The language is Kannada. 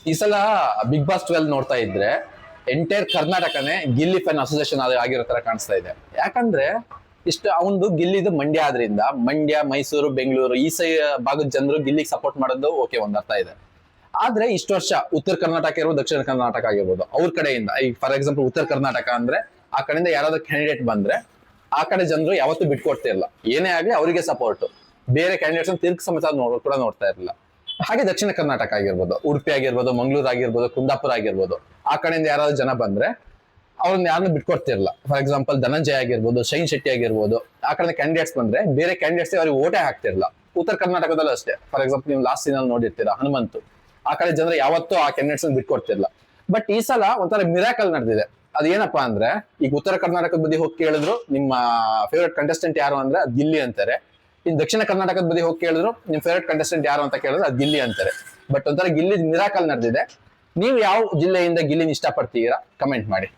ಈ ಸಲ ಬಿಗ್ ಬಾಸ್ 12 ನೋಡ್ತಾ ಇದ್ರೆ ಎಂಟೈರ್ ಕರ್ನಾಟಕನೇ ಗಿಲ್ಲಿ ಫ್ಯಾನ್ ಅಸೋಸಿಯೇಷನ್ ಆಗಿರೋ ತರ ಕಾಣಿಸ್ತಾ ಇದೆ. ಯಾಕಂದ್ರೆ ಇಷ್ಟು ಅವನು ಗಿಲ್ಲಿದು ಮಂಡ್ಯ ಆದ್ರಿಂದ ಮಂಡ್ಯ, ಮೈಸೂರು, ಬೆಂಗಳೂರು ಈ ಭಾಗದ ಜನರು ಗಿಲ್ಲಿಗೆ ಸಪೋರ್ಟ್ ಮಾಡೋದು ಓಕೆ, ಒಂದ್ ಅರ್ಥ ಇದೆ. ಆದ್ರೆ ಇಷ್ಟು ವರ್ಷ ಉತ್ತರ ಕರ್ನಾಟಕ ಇರ್ಬೋದು, ದಕ್ಷಿಣ ಕರ್ನಾಟಕ ಆಗಿರ್ಬೋದು, ಅವ್ರ ಕಡೆಯಿಂದ ಈಗ ಫಾರ್ ಎಕ್ಸಾಂಪಲ್ ಉತ್ತರ ಕರ್ನಾಟಕ ಅಂದ್ರೆ ಆ ಕಡೆಯಿಂದ ಯಾರಾದ್ರೂ ಕ್ಯಾಂಡಿಡೇಟ್ ಬಂದ್ರೆ ಆ ಕಡೆ ಜನರು ಯಾವತ್ತೂ ಬಿಟ್ಕೊಡ್ತಿರ್ಲಿಲ್ಲ. ಏನೇ ಆಗ್ಲಿ ಅವರಿಗೆ ಸಪೋರ್ಟ್, ಬೇರೆ ಕ್ಯಾಂಡಿಡೇಟ್ಸ್ ತಿರ್ಗ ಸಮೇತ ಕೂಡ ನೋಡ್ತಾ ಇರಲಿಲ್ಲ. ಹಾಗೆ ದಕ್ಷಿಣ ಕರ್ನಾಟಕ ಆಗಿರ್ಬೋದು, ಉಡುಪಿ ಆಗಿರ್ಬೋದು, ಮಂಗಳೂರು ಆಗಿರ್ಬೋದು, ಕುಂದಾಪುರ ಆಗಿರ್ಬೋದು, ಆ ಕಡೆಯಿಂದ ಯಾರಾದ್ರೂ ಜನ ಬಂದ್ರೆ ಅವ್ರನ್ನ ಯಾರನ್ನ ಬಿಟ್ಕೊಡ್ತಿರ್ಲಿಲ್ಲ. ಫಾರ್ ಎಕ್ಸಾಂಪಲ್ ಧನಂಜಯ ಆಗಿರ್ಬೋದು, ಶೈನ್ ಶೆಟ್ಟಿ ಆಗಿರ್ಬೋದು, ಆ ಕಡೆ ಕ್ಯಾಂಡಿಡೇಟ್ಸ್ ಬಂದ್ರೆ ಬೇರೆ ಕ್ಯಾಂಡಿಡೇಟ್ಸ್ ಅವ್ರಿಗೆ ಓಟೇ ಹಾಕ್ತಿರ್ಲಿಲ್ಲ. ಉತ್ತರ ಕರ್ನಾಟಕದಲ್ಲೂ ಅಷ್ಟೇ. ಫಾರ್ ಎಕ್ಸಾಂಪಲ್ ನೀವು ಲಾಸ್ಟ್ ಸೀನಲ್ಲಿ ನೋಡಿರ್ತೀರಾ ಹನುಮಂತು, ಆ ಕಡೆ ಜನರು ಯಾವತ್ತೂ ಆ ಕ್ಯಾಂಡಿಡೇಟ್ಸ್ ಬಿಟ್ಕೊಡ್ತಿರ್ಲಿಲ್ಲ. ಬಟ್ ಈ ಸಲ ಒಂಥರ ಮಿರಾಕಲ್ ನಡೆದಿದೆ. ಅದೇನಪ್ಪಾ ಅಂದ್ರೆ ಈಗ ಉತ್ತರ ಕರ್ನಾಟಕದ ಬದಿ ಹೋಗಿ ಕೇಳಿದ್ರು ನಿಮ್ಮ ಫೇವ್ರೆಟ್ ಕಂಟೆಸ್ಟೆಂಟ್ ಯಾರು ಅಂದ್ರೆ ಅದ್ ಗಿಲ್ಲಿ ಅಂತಾರೆ. ಇನ್ನು ದಕ್ಷಿಣ ಕರ್ನಾಟಕದ ಬದಿ ಹೋಗಿ ಕೇಳಿದ್ರು ನಿಮ್ ಫೇವ್ರೆಟ್ ಕಂಟೆಸ್ಟೆಂಟ್ ಯಾರು ಅಂತ ಕೇಳಿದ್ರು ಅದ್ ಗಿಲ್ಲಿ ಅಂತಾರೆ. ಬಟ್ ಒಂಥರ ಗಿಲ್ಲಿ ಮಿರಾಕಲ್ ನಡೆದಿದೆ. ನೀವು ಯಾವ ಜಿಲ್ಲೆಯಿಂದ ಗಿಲ್ಲಿನ ಇಷ್ಟಪಡ್ತೀರಾ ಕಮೆಂಟ್ ಮಾಡಿ.